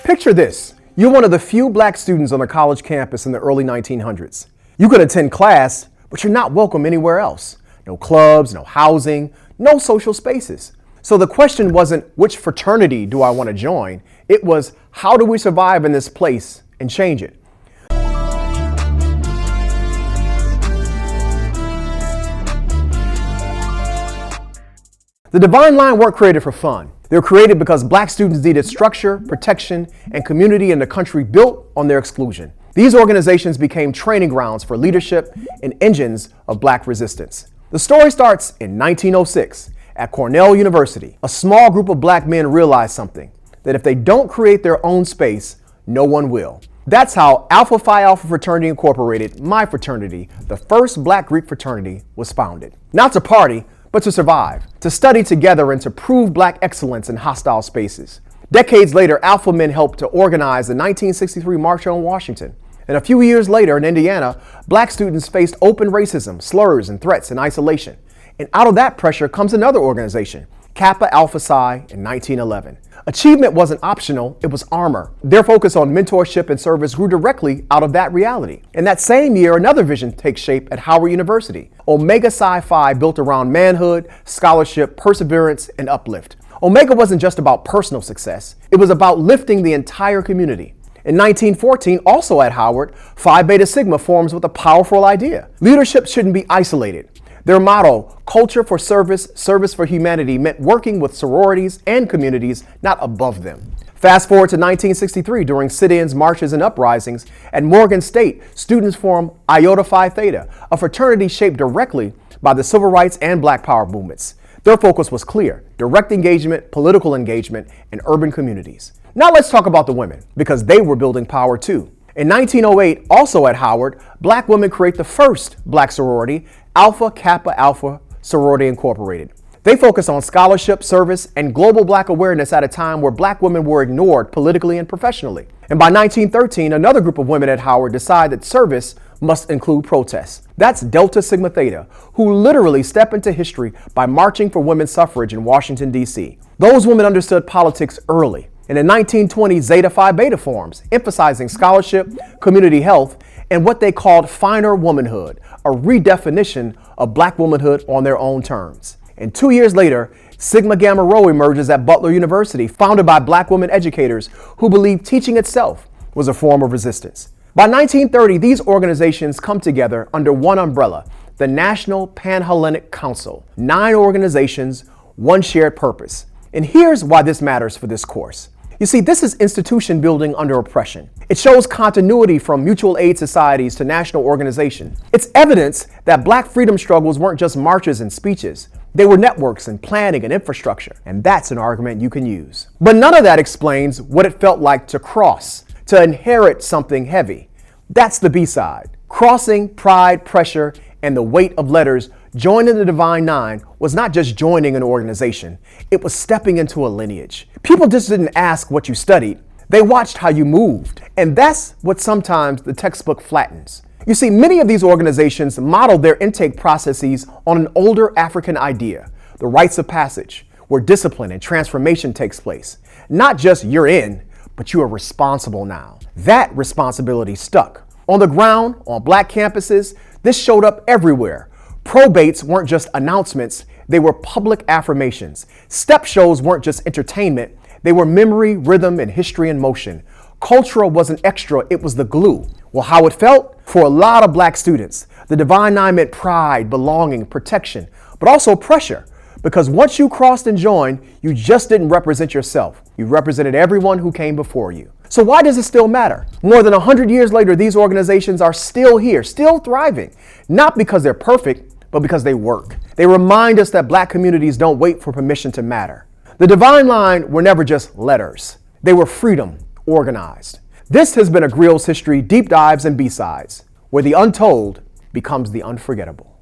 Picture this. You're one of the few black students on a college campus in the early 1900s. You could attend class, but you're not welcome anywhere else. No clubs, no housing, no social spaces. So the question wasn't, which fraternity do I want to join? It was, how do we survive in this place and change it? The Divine Line weren't created for fun. They were created because black students needed structure, protection, and community in a country built on their exclusion. These organizations became training grounds for leadership and engines of black resistance. The story starts in 1906 at Cornell University. A small group of black men realized something, that if they don't create their own space, no one will. That's how Alpha Phi Alpha Fraternity Incorporated, my fraternity, the first black Greek fraternity, was founded. Not to party, but to survive, to study together and to prove black excellence in hostile spaces. Decades later, Alpha men helped to organize the 1963 March on Washington. And a few years later in Indiana, black students faced open racism, slurs, and threats and isolation. And out of that pressure comes another organization, Kappa Alpha Psi, in 1911. Achievement wasn't optional, it was armor. Their focus on mentorship and service grew directly out of that reality. In that same year, another vision takes shape at Howard University. Omega Psi Phi built around manhood, scholarship, perseverance, and uplift. Omega wasn't just about personal success, it was about lifting the entire community. In 1914, also at Howard, Phi Beta Sigma forms with a powerful idea. Leadership shouldn't be isolated. Their motto, culture for service, service for humanity, meant working with sororities and communities, not above them. Fast forward to 1963, during sit-ins, marches, and uprisings, at Morgan State, students formed Iota Phi Theta, a fraternity shaped directly by the civil rights and black power movements. Their focus was clear: direct engagement, political engagement, and urban communities. Now let's talk about the women, because they were building power too. In 1908, also at Howard, black women create the first black sorority, Alpha Kappa Alpha Sorority Incorporated. They focus on scholarship, service, and global black awareness at a time where black women were ignored politically and professionally. And by 1913, another group of women at Howard decided that service must include protests. That's Delta Sigma Theta, who literally step into history by marching for women's suffrage in Washington, D.C. Those women understood politics early. And in 1920, Zeta Phi Beta forms, emphasizing scholarship, community health, and what they called finer womanhood, a redefinition of black womanhood on their own terms. And 2 years later, Sigma Gamma Rho emerges at Butler University, founded by black women educators who believed teaching itself was a form of resistance. By 1930, these organizations come together under one umbrella, the National Pan-Hellenic Council. 9 organizations, one shared purpose. And here's why this matters for this course. You see, this is institution building under oppression. It shows continuity from mutual aid societies to national organization. It's evidence that black freedom struggles weren't just marches and speeches. They were networks and planning and infrastructure. And that's an argument you can use. But none of that explains what it felt like to cross, to inherit something heavy. That's the B-side. Crossing pride, pressure, and the weight of letters, joining the Divine Nine was not just joining an organization, it was stepping into a lineage. People just didn't ask what you studied, they watched how you moved. And that's what sometimes the textbook flattens. You see, many of these organizations modeled their intake processes on an older African idea, the rites of passage, where discipline and transformation takes place. Not just you're in, but you are responsible now. That responsibility stuck. On the ground, on black campuses, this showed up everywhere. Probates weren't just announcements, they were public affirmations. Step shows weren't just entertainment, they were memory, rhythm, and history in motion. Culture wasn't extra, it was the glue. Well, how it felt? For a lot of black students, the Divine Nine meant pride, belonging, protection, but also pressure. Because once you crossed and joined, you just didn't represent yourself. You represented everyone who came before you. So why does it still matter? More than 100 years later, these organizations are still here, still thriving. Not because they're perfect, but because they work. They remind us that black communities don't wait for permission to matter. The Divine Line were never just letters. They were freedom organized. This has been a Griot's History Deep Dives and B-Sides, where the untold becomes the unforgettable.